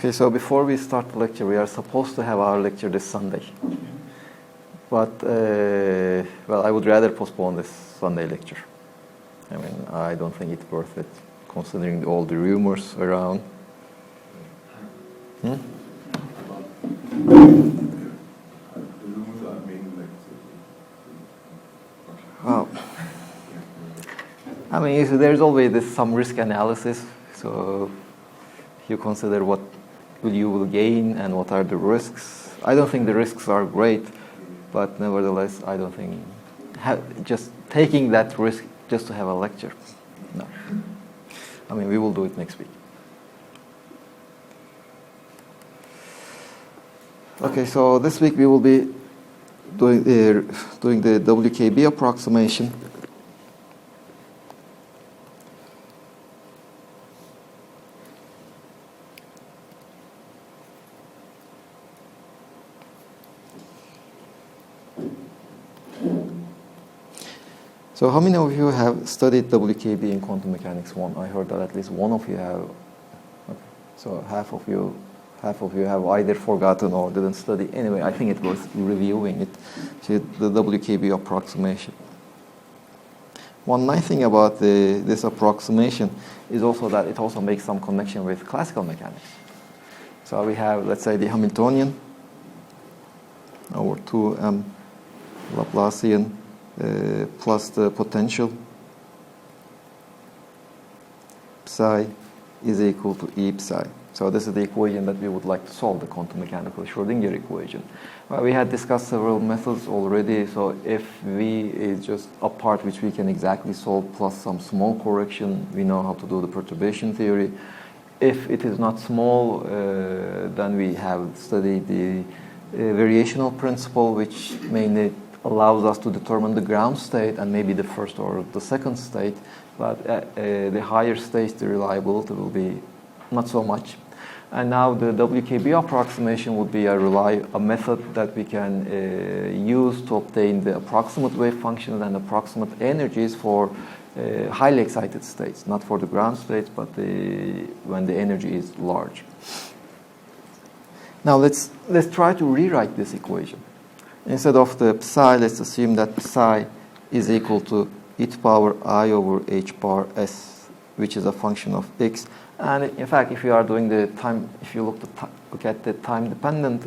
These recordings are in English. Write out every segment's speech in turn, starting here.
Okay, so before we start the lecture, we are supposed to have our lecture this Sunday. But, well, I would rather postpone this Sunday lecture. I mean, I don't think it's worth it, considering all the rumors around. Well, I mean, there's always some risk analysis. So you consider what you will gain and what are the risks. I don't think the risks are great, but nevertheless, I don't think just taking that risk just to have a lecture. No. I mean, we will do it next week. Okay, so this week we will be doing the WKB approximation. So how many of you have studied WKB in Quantum Mechanics 1? I heard that at least one of you have. Okay. So half of you have either forgotten or didn't study. Anyway, I think it's worth reviewing it, the WKB approximation. One nice thing about this approximation is also that it also makes some connection with classical mechanics. So we have, let's say, the Hamiltonian over 2m Laplacian plus the potential psi is equal to E psi. So this is the equation that we would like to solve, the quantum mechanical Schrödinger equation. Well, we had discussed several methods already. So if V is just a part which we can exactly solve plus some small correction, we know how to do the perturbation theory. If it is not small, then we have studied the variational principle, which mainly allows us to determine the ground state and maybe the first or the second state. But the higher states, the reliability will be not so much. And now the WKB approximation would be a method that we can use to obtain the approximate wave functions and approximate energies for highly excited states, not for the ground states, but when the energy is large. Now let's try to rewrite this equation. Instead of the psi, let's assume that psi is equal to e to power I over h bar s, which is a function of x. And in fact, if you are doing the time, if you look at the time-dependent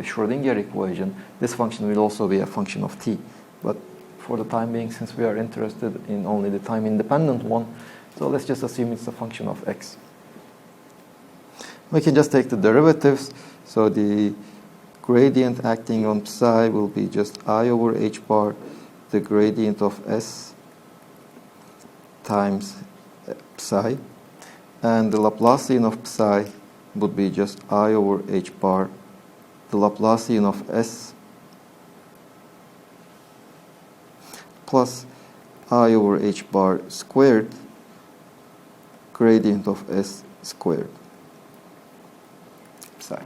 Schrödinger equation, this function will also be a function of t. But for the time being, since we are interested in only the time-independent one, so let's just assume it's a function of x. We can just take the derivatives. So the gradient acting on psi will be just I over h bar, the gradient of s times psi. And the Laplacian of psi would be just I over h bar, the Laplacian of s plus I over h bar squared, gradient of s squared psi.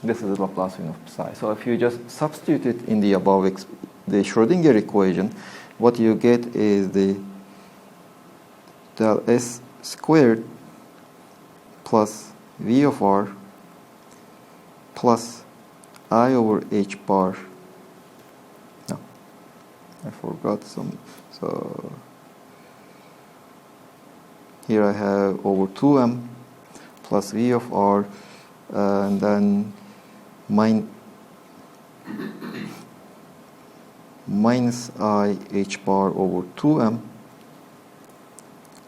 This is the Laplacian of psi. So if you just substitute it in the above, the Schrödinger equation, what you get is the del s squared plus V of r plus I over h bar. No, I forgot some. So here I have over 2m plus V of r, and then minus I h bar over 2m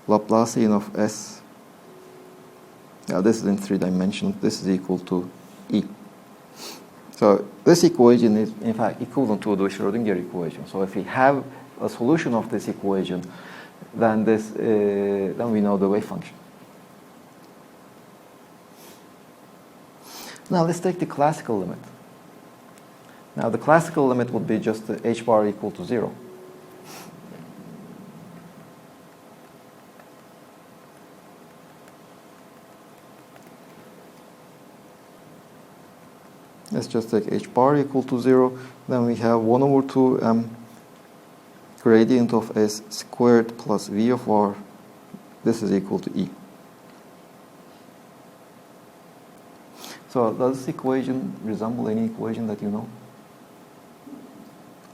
Laplacian of s. Now this is in 3 dimensions. This is equal to E. So this equation is in fact equivalent to the Schrödinger equation. So if we have a solution of this equation, then then we know the wave function. Now let's take the classical limit. Now the classical limit would be just the h bar equal to 0. Let's just take h bar equal to 0. Then we have 1 over 2m gradient of s squared plus v of r. This is equal to E. So does this equation resemble any equation that you know?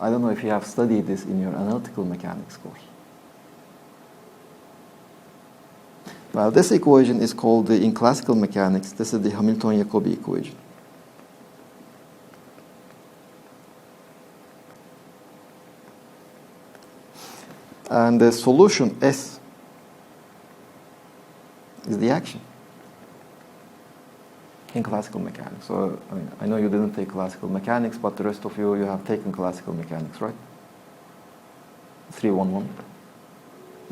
I don't know if you have studied this in your analytical mechanics course. Well, this equation is called, in classical mechanics, this is the Hamilton-Jacobi equation. And the solution S is the action in classical mechanics. So I know you didn't take classical mechanics, but the rest of you have taken classical mechanics, right? 311.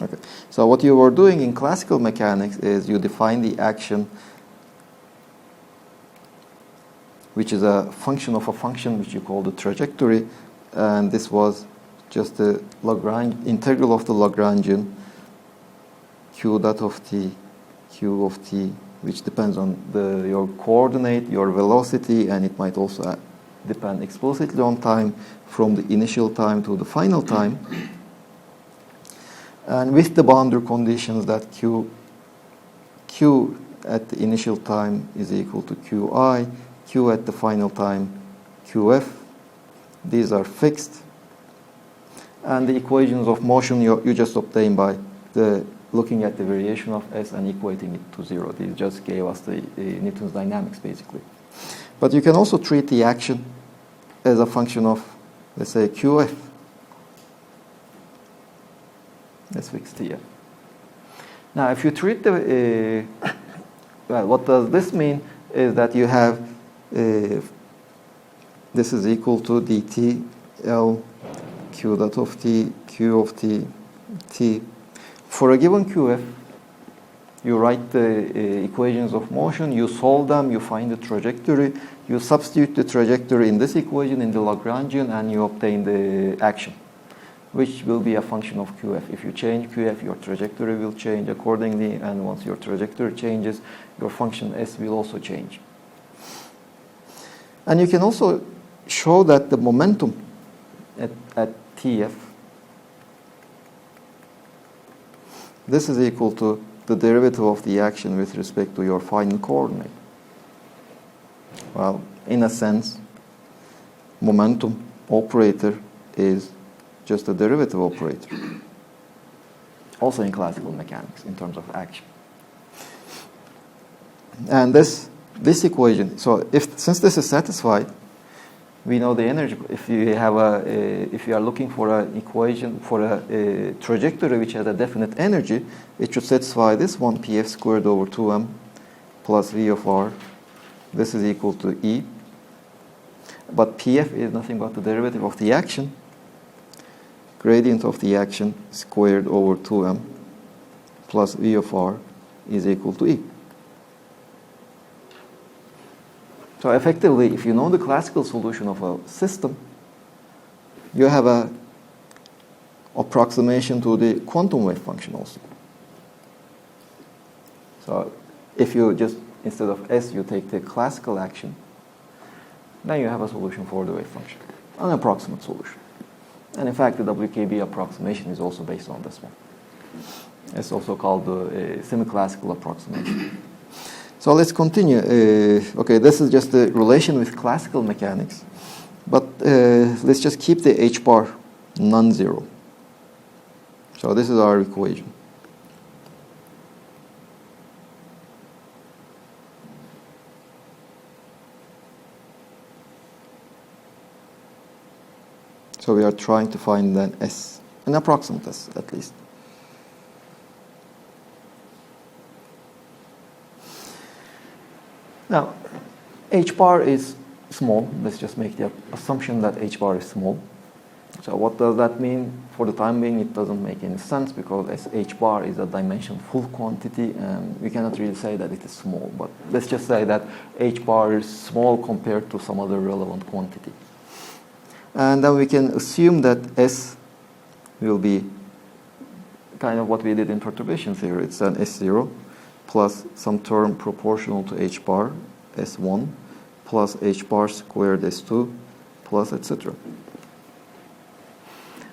Okay. So what you were doing in classical mechanics is you define the action, which is a function of a function which you call the trajectory, and this was just the Lagrange integral of the Lagrangian q dot of t, q of t, which depends on your coordinate, your velocity, and it might also depend explicitly on time from the initial time to the final time. And with the boundary conditions that q at the initial time is equal to qi, q at the final time qf, these are fixed. And the equations of motion you just obtain by looking at the variation of S and equating it to zero. These just gave us the Newton's dynamics, basically. But you can also treat the action as a function of, let's say, qf. Let's fix Tf. Now, if you treat the, well, what does this mean is that you have, this is equal to dt L q dot of t, q of t, t. For a given qf, you write the equations of motion, you solve them, you find the trajectory, you substitute the trajectory in this equation in the Lagrangian, and you obtain the action, which will be a function of qf. If you change qf, your trajectory will change accordingly, and once your trajectory changes, your function s will also change. And you can also show that the momentum at Tf, this is equal to the derivative of the action with respect to your final coordinate. Well, in a sense, momentum operator is just a derivative operator. Also in classical mechanics, in terms of action. And this equation, so since this is satisfied, we know the energy. If you are looking for an equation for a trajectory which has a definite energy, it should satisfy this one, pf squared over 2m plus v of r. This is equal to E. But pf is nothing but the derivative of the action, gradient of the action squared over 2m plus v of r is equal to E. So effectively, if you know the classical solution of a system, you have an approximation to the quantum wave function also. So if you just, instead of S, you take the classical action, then you have a solution for the wave function, an approximate solution. And in fact, the WKB approximation is also based on this one. It's also called the semi-classical approximation. So let's continue. Okay, this is just the relation with classical mechanics. But let's just keep the h bar non-zero. So this is our equation. So we are trying to find an S, an approximate S at least. Now, h bar is small. Let's just make the assumption that h bar is small. So what does that mean? For the time being, it doesn't make any sense because h bar is a dimension full quantity and we cannot really say that it is small. But let's just say that h bar is small compared to some other relevant quantity. And then we can assume that S will be kind of what we did in perturbation theory. It's an S0 plus some term proportional to h bar, S1, plus h bar squared S2, plus etc.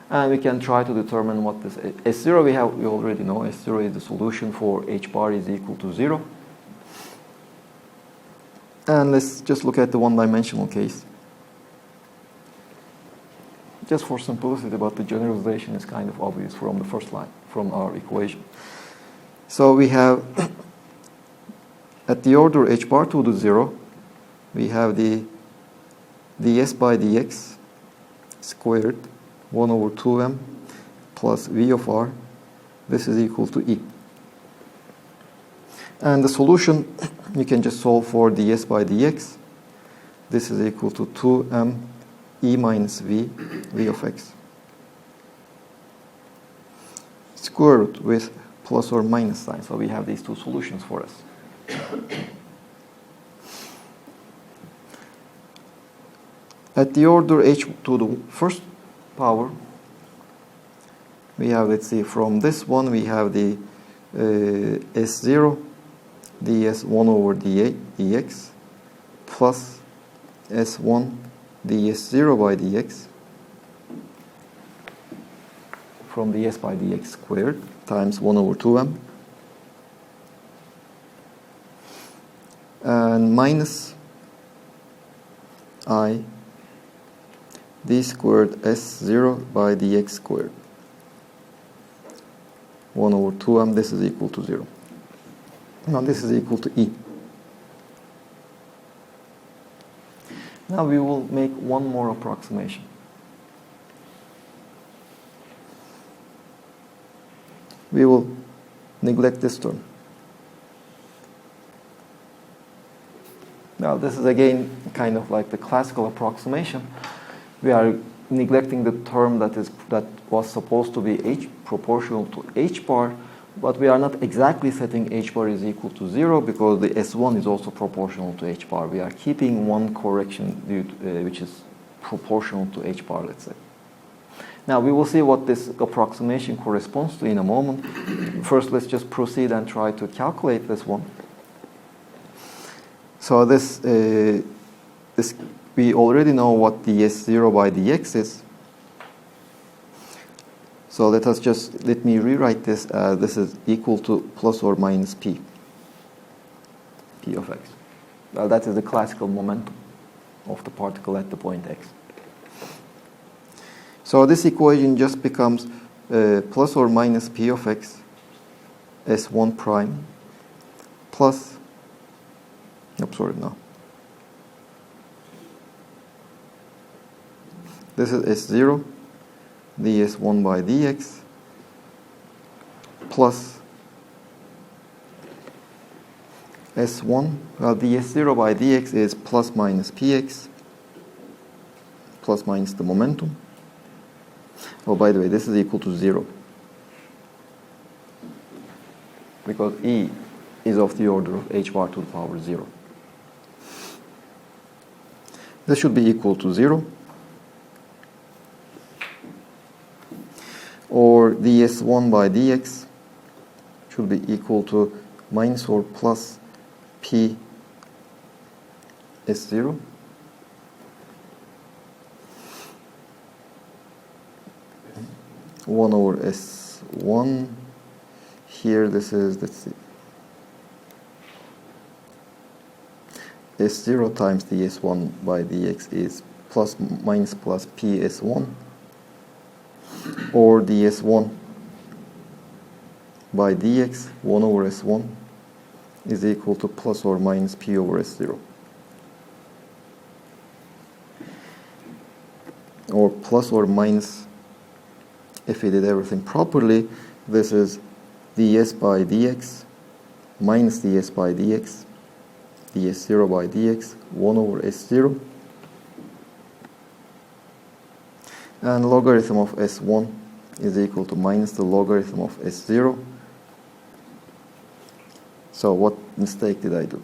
And we can try to determine what this S0 we already know. S0 is the solution for h bar is equal to 0. And let's just look at the one-dimensional case. Just for simplicity, but the generalization is kind of obvious from the first line, from our equation. So we have, at the order h bar to the 0, we have the ds by dx squared 1 over 2m plus v of r. This is equal to e. And the solution, you can just solve for ds by dx. This is equal to 2m e minus v of x. Square root with plus or minus sign. So we have these two solutions for us. At the order h to the first power, we have, let's see, from this one we have the s0 ds 1 over dx plus s1 ds0 by dx from ds by dx squared times 1 over 2m and minus I d squared s0 by dx squared 1 over 2m. This is equal to 0. Now this is equal to e. Now we will make one more approximation. We will neglect this term. Now this is again kind of like the classical approximation. We are neglecting the term that was supposed to be h proportional to h bar, but we are not exactly setting h bar is equal to 0 because the s1 is also proportional to h bar. We are keeping one correction which is proportional to h bar, let's say. Now we will see what this approximation corresponds to in a moment. First, let's just proceed and try to calculate this one. So this we already know what the s0 by dx is. So let me rewrite this. This is equal to plus or minus p of x. Well, that is the classical momentum of the particle at the point x. So this equation just becomes plus or minus p of x s1 prime plus, this is s0 ds1 by dx plus s1, well, ds0 by dx is plus minus px, plus minus the momentum. Oh, by the way, this is equal to 0 because E is of the order of h bar to the power 0. This should be equal to 0. Or ds1 by dx should be equal to minus or plus p s0 1 over s1. Here this is, let's see, s0 times ds1 by dx is plus minus plus p s1, or ds1 by dx 1 over s1 is equal to plus or minus p over s0, or plus or minus, if we did everything properly, this is ds by dx minus ds by dx ds0 by dx 1 over s0, and logarithm of s1 is equal to minus the logarithm of s0. So what mistake did I do?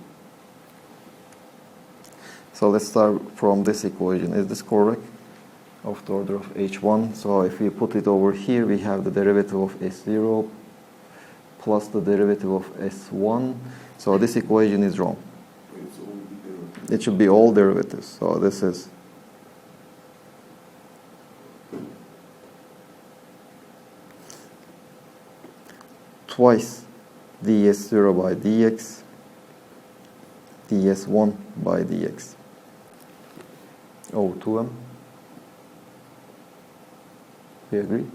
So let's start from this equation. Is this correct? Of the order of h1. So if we put it over here, we have the derivative of s0 plus the derivative of s1. So this equation is wrong. It should be all derivatives. So this is twice ds0 by dx ds1 by dx over 2m. We agree?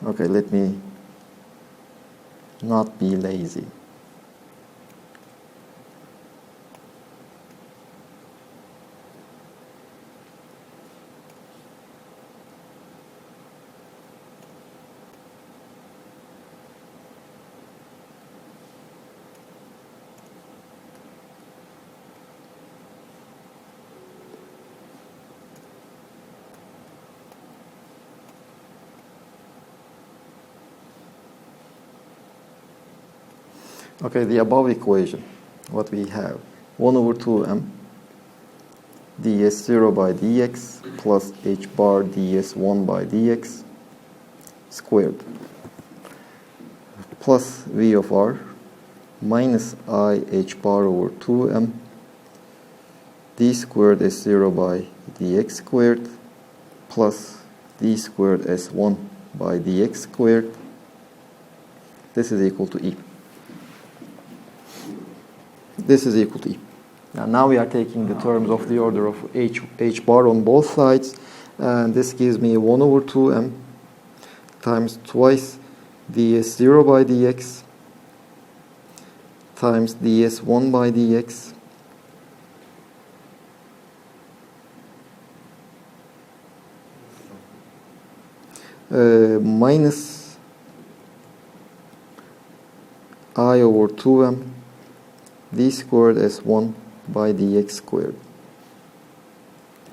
Okay, let me not be lazy. Okay, the above equation, what we have, 1 over 2m ds0 by dx plus h bar ds1 by dx squared plus v of r minus I h bar over 2m d squared s0 by dx squared plus d squared s1 by dx squared. This is equal to E. This is equal to E. Now we are taking the terms of the order of h bar on both sides, and this gives me 1 over 2m times twice ds0 by dx times ds1 by dx minus I over 2m d squared s1 by dx squared.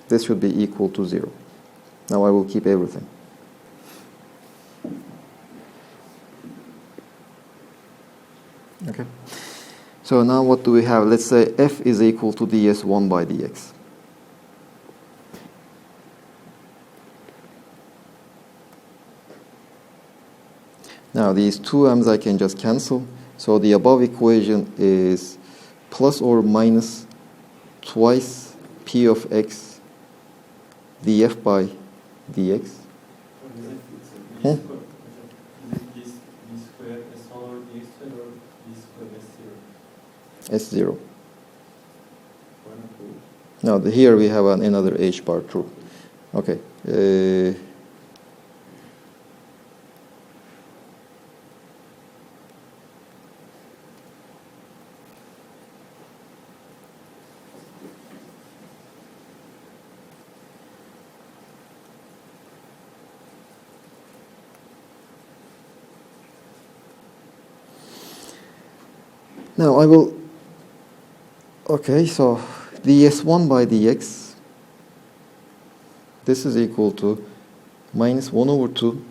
This should be equal to 0. Now I will keep everything. Okay. So now what do we have? Let's say f is equal to ds1 by dx. Now these two m's I can just cancel. So the above equation is plus or minus twice p of x df by dx. S0. Now here we have another h bar, true. Okay. Now I will, okay, so ds1 by dx, this is equal to minus 1 over 2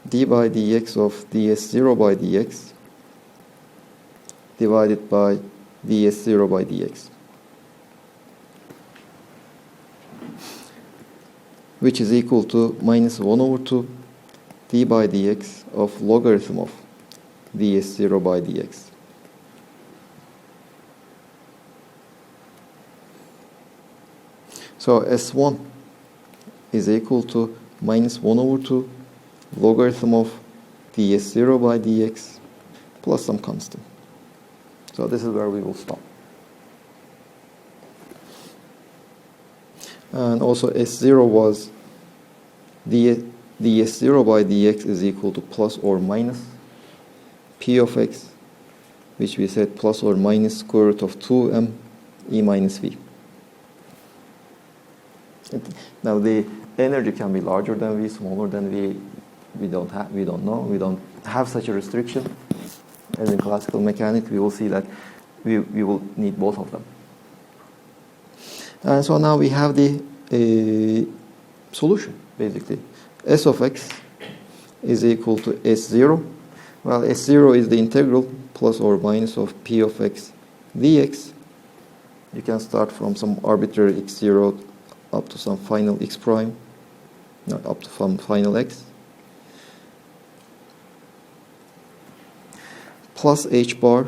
d by dx of ds0 by dx divided by ds0 by dx, which is equal to minus 1 over 2 d by dx of logarithm of ds0 by dx. So S1 is equal to minus 1 over 2 logarithm of ds0 by dx plus some constant. So this is where we will stop. And also S0 was ds0 by dx is equal to plus or minus p of x, which we said plus or minus square root of 2m e minus v. Now the energy can be larger than v, smaller than v. We don't know. We don't have such a restriction. As in classical mechanics, we will see that we will need both of them. And so now we have the solution, basically. S of x is equal to S0. Well, S0 is the integral plus or minus of p of x dx. You can start from some arbitrary x0 up to some final x prime, not up to some final x, plus h bar.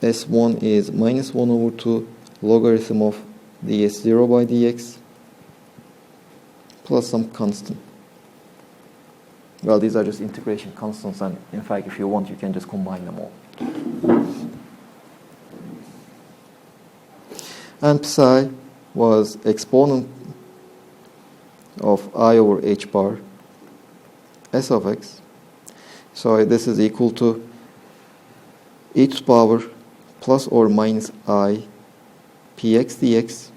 S1 is minus 1 over 2 logarithm of ds0 by dx plus some constant. Well, these are just integration constants, and in fact, if you want, you can just combine them all. And psi was exponent of I over h bar s of x. So this is equal to e to the power plus or minus I px dx.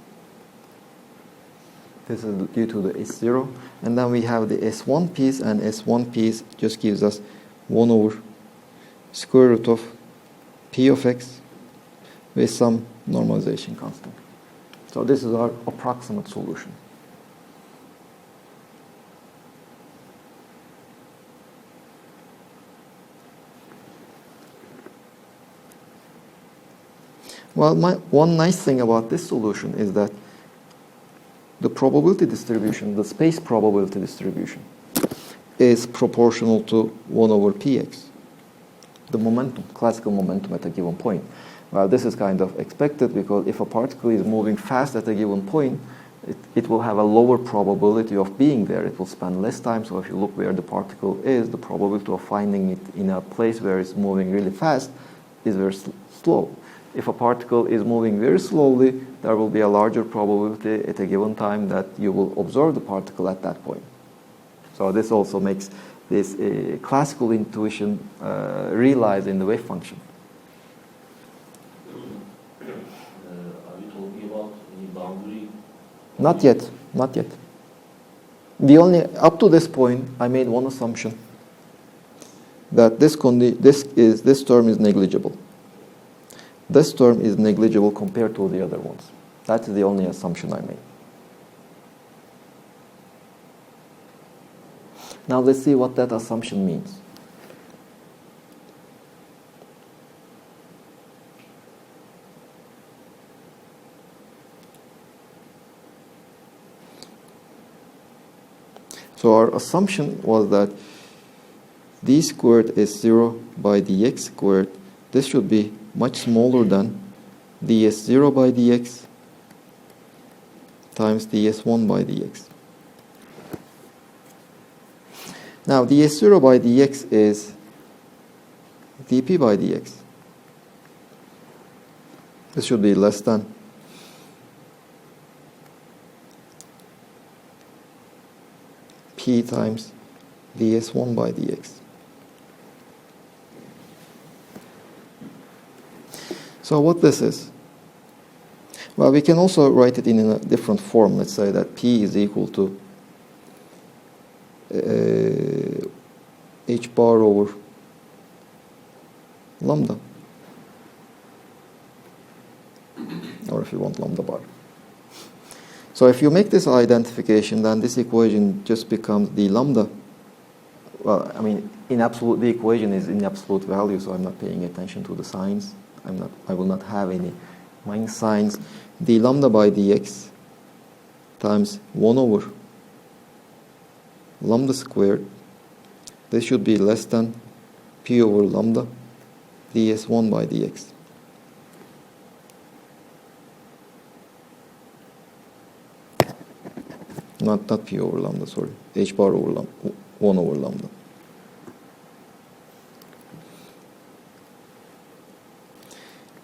This is due to the S0. And then we have the S1 piece, and S1 piece just gives us 1 over square root of p of x with some normalization constant. So this is our approximate solution. Well, one nice thing about this solution is that the probability distribution, the space probability distribution, is proportional to 1 over px. The momentum, classical momentum at a given point. Well, this is kind of expected because if a particle is moving fast at a given point, it will have a lower probability of being there. It will spend less time. So if you look where the particle is, the probability of finding it in a place where it's moving really fast is very slow. If a particle is moving very slowly, there will be a larger probability at a given time that you will observe the particle at that point. So this also makes this classical intuition realized in the wave function. Are you talking about any boundary? Not yet, not yet. The only, up to this point, I made one assumption, that this term is negligible. This term is negligible compared to the other ones. That's the only assumption I made. Now let's see what that assumption means. So our assumption was that d squared is 0 by dx squared. This should be much smaller than ds0 by dx times ds1 by dx. Now ds0 by dx is dp by dx. This should be less than p times ds1 by dx. So what this is? Well, we can also write it in a different form. Let's say that P is equal to h bar over lambda. Or if you want, lambda bar. So if you make this identification, then this equation just becomes the lambda. Well, I mean, in absolute, the equation is in absolute value, so I'm not paying attention to the signs. I will not have any minus signs. D lambda by dx times 1 over lambda squared. This should be less than p over lambda ds1 by dx. Not p over lambda, sorry. H bar over lambda, 1 over lambda.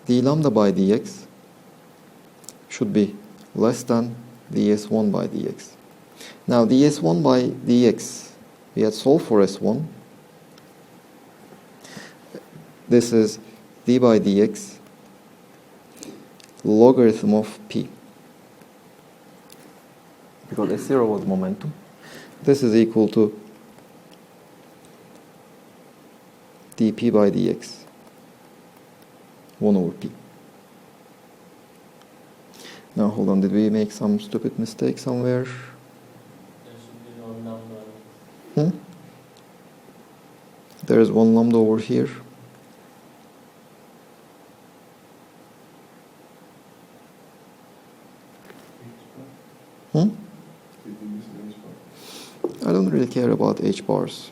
D lambda by dx should be less than ds1 by dx. Now ds1 by dx, we had solved for s1. This is d by dx logarithm of p. Because s0 was momentum. This is equal to dp by dx. 1 over p. Now hold on, did we make some stupid mistake somewhere? There should be one number. There is one lambda over here. I don't really care about h bars.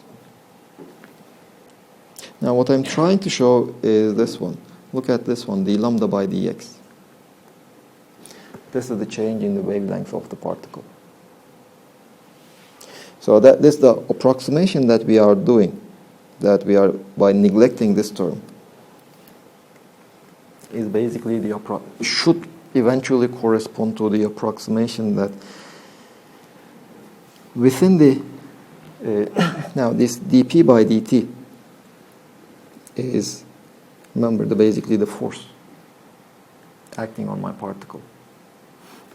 Now what I'm trying to show is this one. Look at this one, d lambda by dx. This is the change in the wavelength of the particle. So that this the approximation that we are doing, that we are by neglecting this term, is basically should eventually correspond to the approximation that within the now this dp by dt is, remember, basically the force acting on my particle,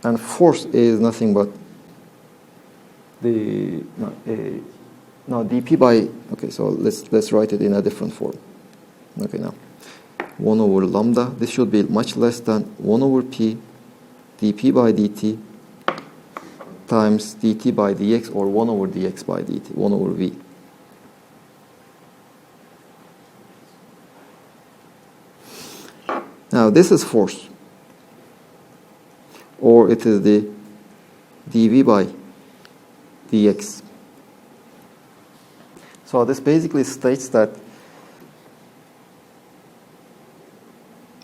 and force is nothing but the dp by, okay, so let's write it in a different form. Okay, now 1 over lambda, this should be much less than 1 over p dp by dt times dt by dx, or 1 over dx by dt, 1 over v. Now this is force, or it is the dv by dx. So this basically states that,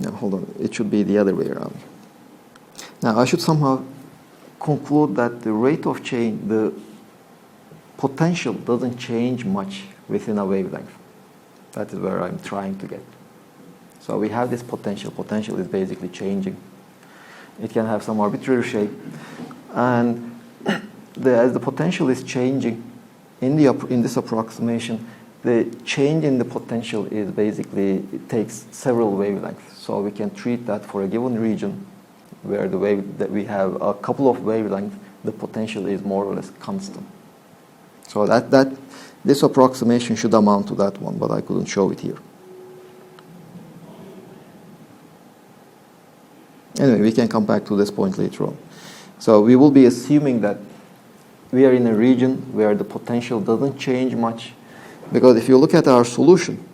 now hold on, it should be the other way around. Now I should somehow conclude that the rate of change, the potential doesn't change much within a wavelength. That is where I'm trying to get. So we have this potential. Potential is basically changing. It can have some arbitrary shape, and as the potential is changing in this approximation, the change in the potential is basically, it takes several wavelengths. So we can treat that for a given region where the wave that we have a couple of wavelengths, the potential is more or less constant. So that this approximation should amount to that one, but I couldn't show it here. Anyway, we can come back to this point later on. So we will be assuming that we are in a region where the potential doesn't change much, because if you look at our solution,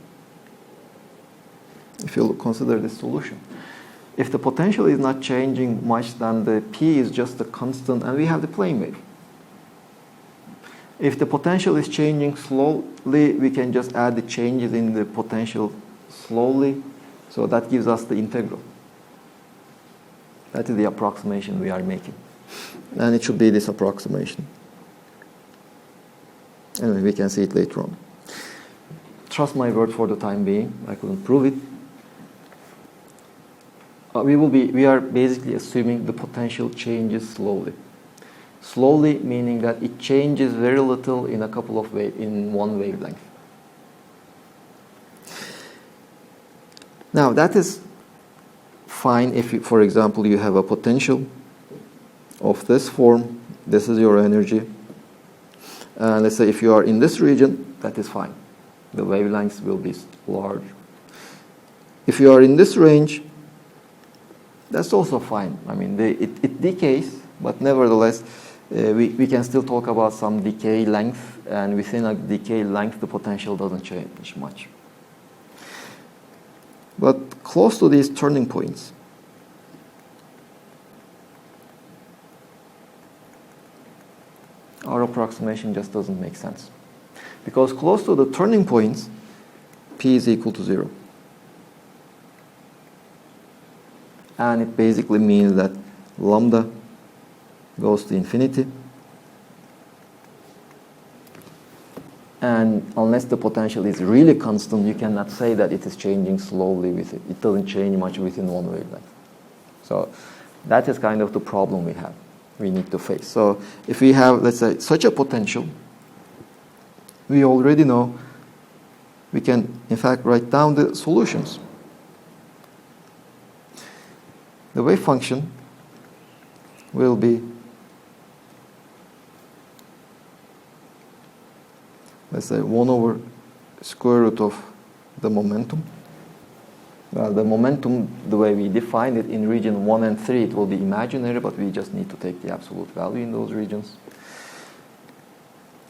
if you consider this solution, if the potential is not changing much, then the p is just a constant, and we have the plane wave. If the potential is changing slowly, we can just add the changes in the potential slowly, so that gives us the integral. That is the approximation we are making, and it should be this approximation. Anyway, we can see it later on. Trust my word for the time being. I couldn't prove it. We are basically assuming the potential changes slowly. Slowly meaning that it changes very little in a couple of in one wavelength. Now that is fine if, for example, you have a potential of this form. This is your energy. Let's say if you are in this region, that is fine. The wavelengths will be large. If you are in this range, that's also fine. I mean, it decays, but nevertheless, we can still talk about some decay length, and within a decay length, the potential doesn't change much. But close to these turning points, our approximation just doesn't make sense. Because close to the turning points, p is equal to 0. And it basically means that lambda goes to infinity. And unless the potential is really constant, you cannot say that it is changing slowly with it. It doesn't change much within one wavelength. So that is kind of the problem we need to face. So if we have, let's say, such a potential, we already know we can, in fact, write down the solutions. The wave function will be, let's say, 1 over square root of the momentum. Well, the momentum, the way we define it in region 1 and 3, it will be imaginary, but we just need to take the absolute value in those regions.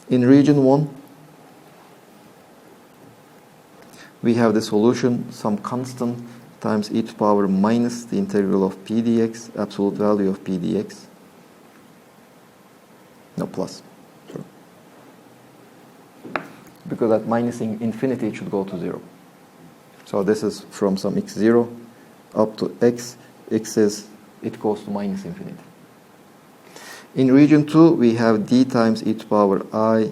In region 1, we have the solution, some constant times e to the power minus the integral of p dx, absolute value of p dx. No, plus. Sure. Because at minusing infinity, it should go to 0. So this is from some x0 up to x. X is, it goes to minus infinity. In region 2, we have d times e to power I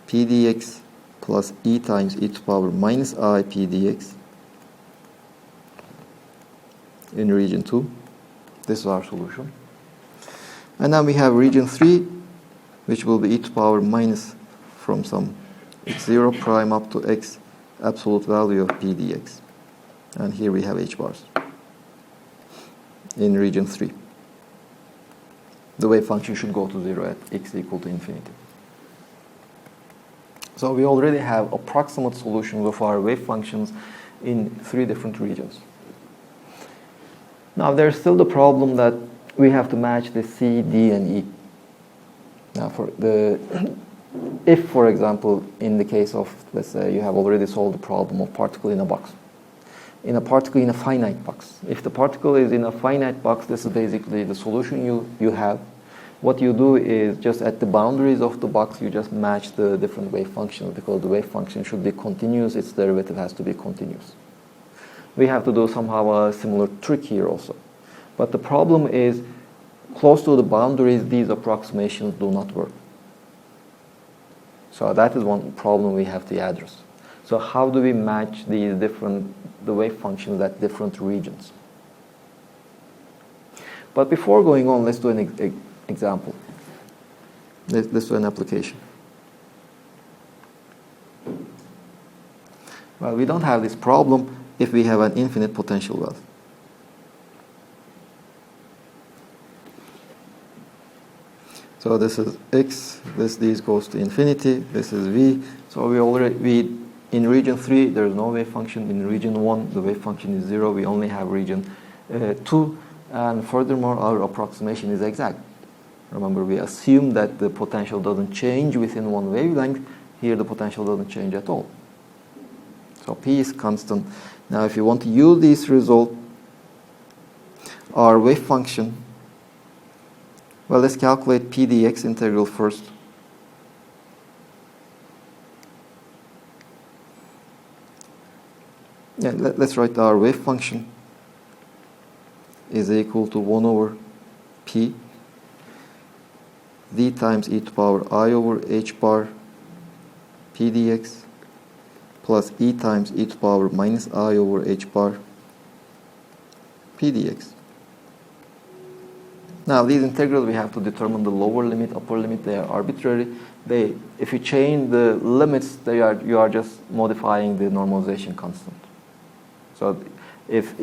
p dx plus e times e to power minus I p dx. In region 2, this is our solution. And then we have region 3, which will be e to power minus from some x0 prime up to x absolute value of p dx. And here we have h bars in region 3. The wave function should go to 0 at x equal to infinity. So we already have approximate solutions of our wave functions in 3 different regions. Now there's still the problem that we have to match the C, D, and E. Now if, for example, in the case of, let's say, you have already solved the problem of particle in a box. In a particle in a finite box. If the particle is in a finite box, this is basically the solution you have. What you do is just at the boundaries of the box, you just match the different wave functions, because the wave function should be continuous, its derivative has to be continuous. We have to do somehow a similar trick here also. But the problem is, close to the boundaries, these approximations do not work. So that is one problem we have to address. So how do we match the wave functions at different regions? But before going on, let's do an example. Let's do an application. Well, we don't have this problem if we have an infinite potential wealth. So this is x, this goes to infinity, this is v. So in region 3, there is no wave function. In region 1, the wave function is 0. We only have region 2. And furthermore, our approximation is exact. Remember, we assume that the potential doesn't change within one wavelength. Here, the potential doesn't change at all. So P is constant. Now, if you want to use this result, our wave function, well, let's calculate P dx integral first. Yeah, let's write our wave function is equal to 1 over P d times e to power I over h bar P dx plus e times e to power minus I over h bar P dx. Now, these integrals, we have to determine the lower limit, upper limit. They are arbitrary. If you change the limits, you are just modifying the normalization constant. So if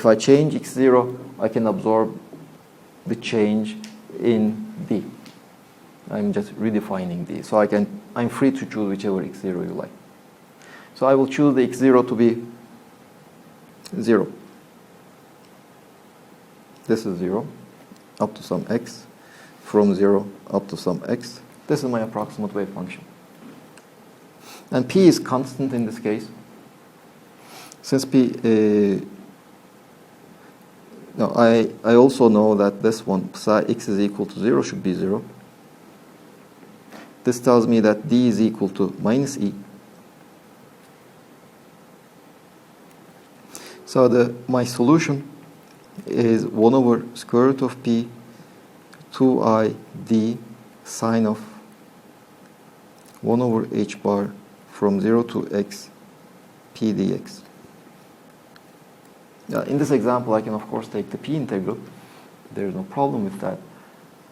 I change x0, I can absorb the change in d. I'm just redefining d. So I'm free to choose whichever x0 you like. So I will choose the x0 to be 0. This is 0 up to some x, from 0 up to some x. This is my approximate wave function. And P is constant in this case. Since I also know that this one, psi x is equal to 0, should be 0. This tells me that d is equal to minus e. So my solution is 1 over square root of p 2i d sine of 1 over h bar from 0 to x p dx. In this example, I can of course take the p integral. There is no problem with that.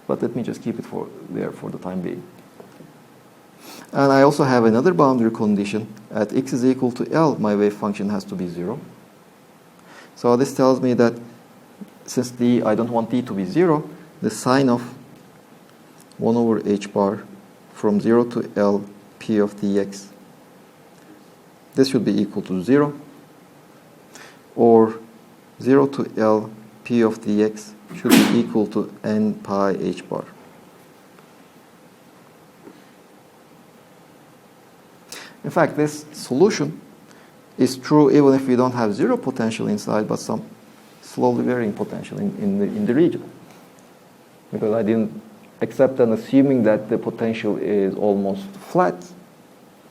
But let me just keep it there for the time being. And I also have another boundary condition. At x is equal to L, my wave function has to be 0. So this tells me that since I don't want d to be 0, the sine of 1 over h bar from 0 to L p of dx, this should be equal to 0, or 0 to L p of dx should be equal to n pi h bar. In fact, this solution is true even if we don't have 0 potential inside, but some slowly varying potential in the region. Because I didn't accept and assuming that the potential is almost flat,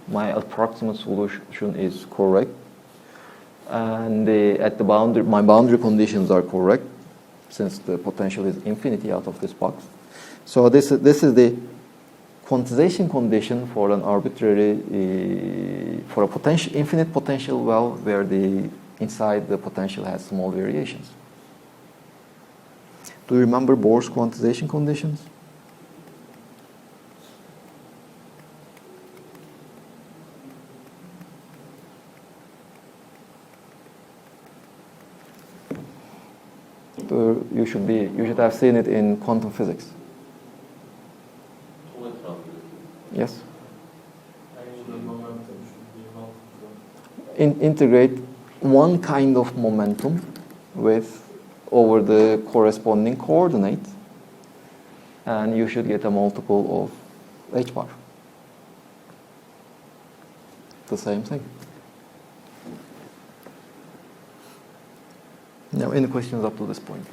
my approximate solution is correct. And at the boundary, my boundary conditions are correct. since the potential is infinity out of this box. So this is the quantization condition for an arbitrary, for a potential, infinite potential well where inside the potential has small variations. Do you remember Bohr's quantization conditions? You should have seen it in quantum physics. Yes. Integrate one kind of momentum over the corresponding coordinate, and you should get a multiple of h bar. The same thing. Now, any questions up to this point?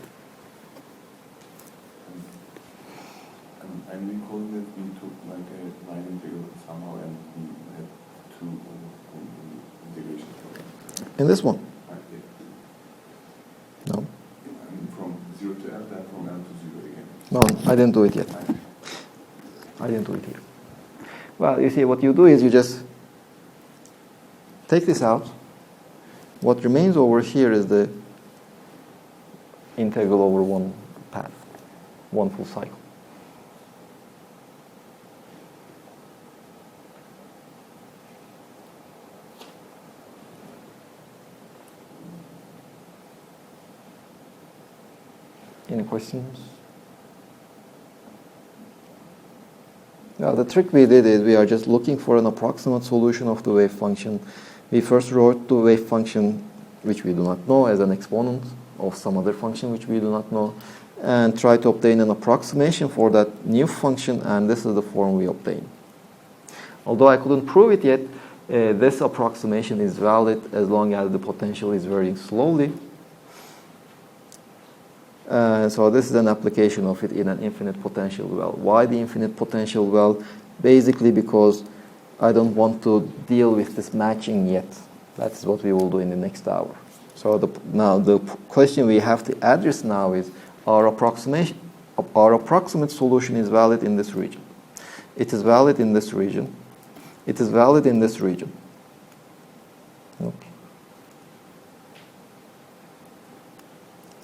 I'm recalling that we took like a line integral somehow and we had two integrations for that. In this one? Yeah. No. I mean from 0 to L, then from L to 0 again. No, I didn't do it yet. I didn't do it here. Well, you see, what you do is you just take this out. What remains over here is the integral over one path, one full cycle. Any questions? Now, the trick we did is we are just looking for an approximate solution of the wave function. We first wrote the wave function, which we do not know, as an exponent of some other function which we do not know, and try to obtain an approximation for that new function, and this is the form we obtain. Although I couldn't prove it yet, this approximation is valid as long as the potential is varying slowly. So this is an application of it in an infinite potential well. Why the infinite potential well? Basically because I don't want to deal with this matching yet. That's what we will do in the next hour. So now the question we have to address now is our approximate solution is valid in this region. It is valid in this region. It is valid in this region. Okay.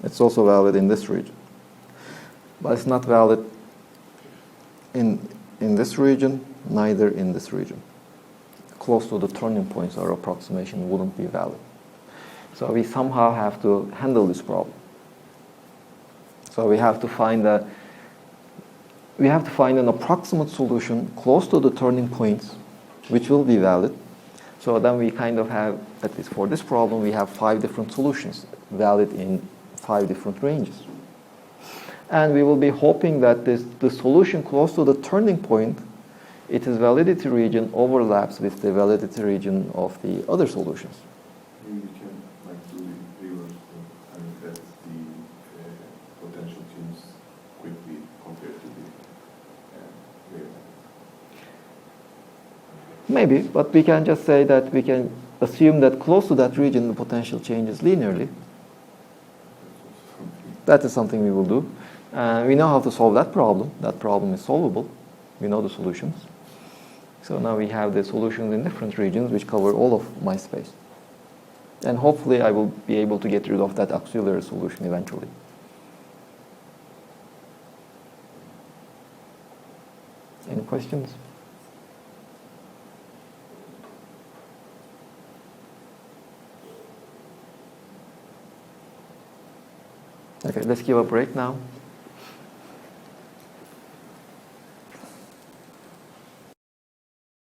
It's also valid in this region. But it's not valid in this region, neither in this region. Close to the turning points, our approximation wouldn't be valid. So we somehow have to handle this problem. So we have to find an approximate solution close to the turning points, which will be valid. So then we kind of have, at least for this problem, we have 5 different solutions valid in 5 different ranges. And we will be hoping that the solution close to the turning point, its validity region overlaps with the validity region of the other solutions. Maybe we can do the reverse. I mean that the potential changes quickly compared to the wave. Maybe, but we can just say that we can assume that close to that region the potential changes linearly. That is something we will do. We know how to solve that problem. That problem is solvable. We know the solutions. So now we have the solutions in different regions which cover all of my space. And hopefully I will be able to get rid of that auxiliary solution eventually. Any questions? Okay, let's give a break now.